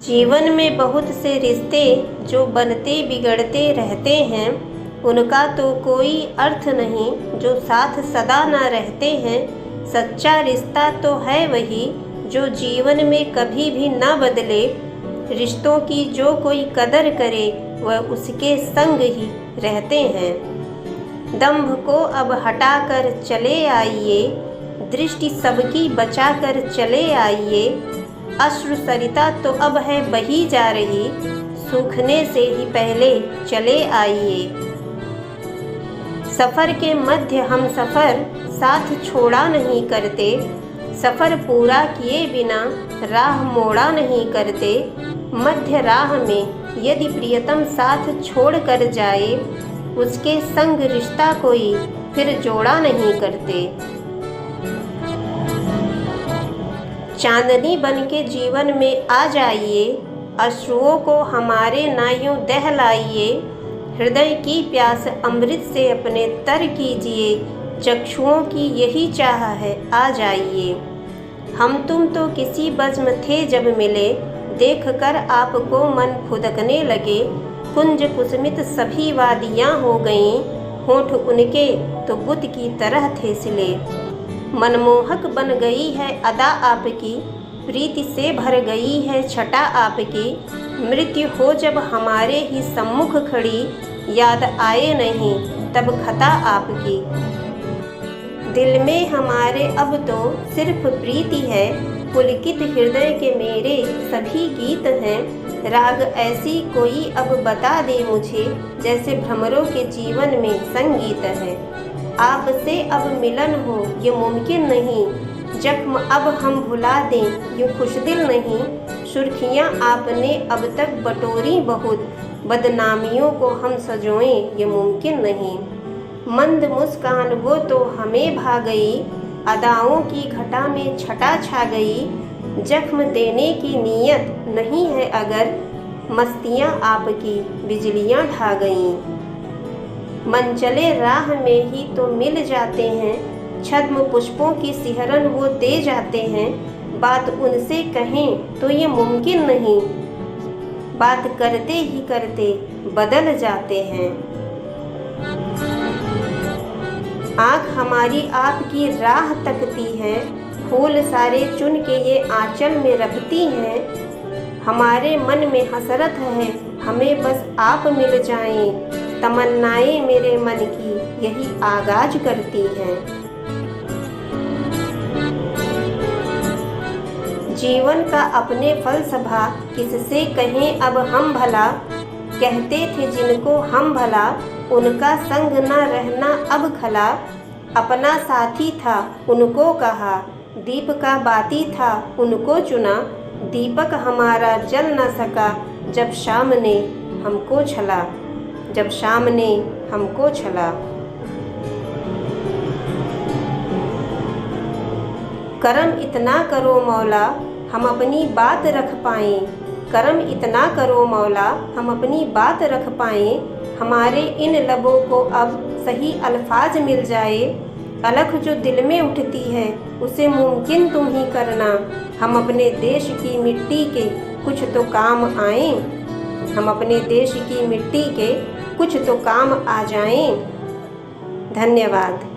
जीवन में बहुत से रिश्ते जो बनते बिगड़ते रहते हैं, उनका तो कोई अर्थ नहीं जो साथ सदा ना रहते हैं। सच्चा रिश्ता तो है वही जो जीवन में कभी भी ना बदले। रिश्तों की जो कोई कदर करे वह उसके संग ही रहते हैं। दंभ को अब हटाकर चले आइए, दृष्टि सबकी बचाकर चले आइए। अश्रु सरिता तो अब है बही जा रही, सूखने से ही पहले चले आइए। सफ़र के मध्य हम सफ़र साथ छोड़ा नहीं करते, सफ़र पूरा किए बिना राह मोड़ा नहीं करते। मध्य राह में यदि प्रियतम साथ छोड़ कर जाए, उसके संग रिश्ता कोई फिर जोड़ा नहीं करते। चांदनी बन के जीवन में आ जाइए, अश्रुओं को हमारे ना यूं दहलाइए। हृदय की प्यास अमृत से अपने तर कीजिए, चक्षुओं की यही चाह है आ जाइए। हम तुम तो किसी बज़्म थे जब मिले, देखकर आपको मन फुदकने लगे। कुंज कुसुमित सभी वादियाँ हो गईं, होंठ उनके तो बुत की तरह थे सिले। मनमोहक बन गई है अदा आपकी, प्रीति से भर गई है छटा आपकी। मृत्यु हो जब हमारे ही सम्मुख खड़ी, याद आए नहीं तब खता आपकी। दिल में हमारे अब तो सिर्फ प्रीति है, पुलकित हृदय के मेरे सभी गीत हैं। राग ऐसी कोई अब बता दे मुझे, जैसे भ्रमरों के जीवन में संगीत है। आपसे अब मिलन हो ये मुमकिन नहीं, जख्म अब हम भुला दें यूँ खुशदिल नहीं। सुर्खियाँ आपने अब तक बटोरी बहुत, बदनामियों को हम सजोएं ये मुमकिन नहीं। मंद मुस्कान वो तो हमें भा गई, अदाओं की घटा में छटा छा गई। जख्म देने की नीयत नहीं है अगर, मस्तियाँ आपकी बिजलियाँ ढा गईं। मनचले राह में ही तो मिल जाते हैं, छद्म पुष्पों की सिहरन वो दे जाते हैं। बात उनसे कहें तो ये मुमकिन नहीं, बात करते ही करते बदल जाते हैं। आँख हमारी आपकी राह तकती है, फूल सारे चुन के ये आंचल में रखती हैं। हमारे मन में हसरत है हमें बस आप मिल जाएं, तमन्नाएं मेरे मन की यही आगाज करती हैं। जीवन का अपने फलसफा किससे कहें अब हम भला, कहते थे जिनको हम भला, उनका संग न रहना अब खला। अपना साथी था उनको कहा, दीप का बाती था उनको चुना। दीपक हमारा जल न सका जब शाम ने हमको छला, जब शाम ने हमको छला। करम इतना करो मौला हम अपनी बात रख पाएँ, करम इतना करो मौला हम अपनी बात रख पाएँ। हमारे इन लबों को अब सही अल्फाज मिल जाए, अलख जो दिल में उठती है उसे मुमकिन तुम ही करना। हम अपने देश की मिट्टी के कुछ तो काम आएँ, हम अपने देश की मिट्टी के कुछ तो काम आ जाएं। धन्यवाद।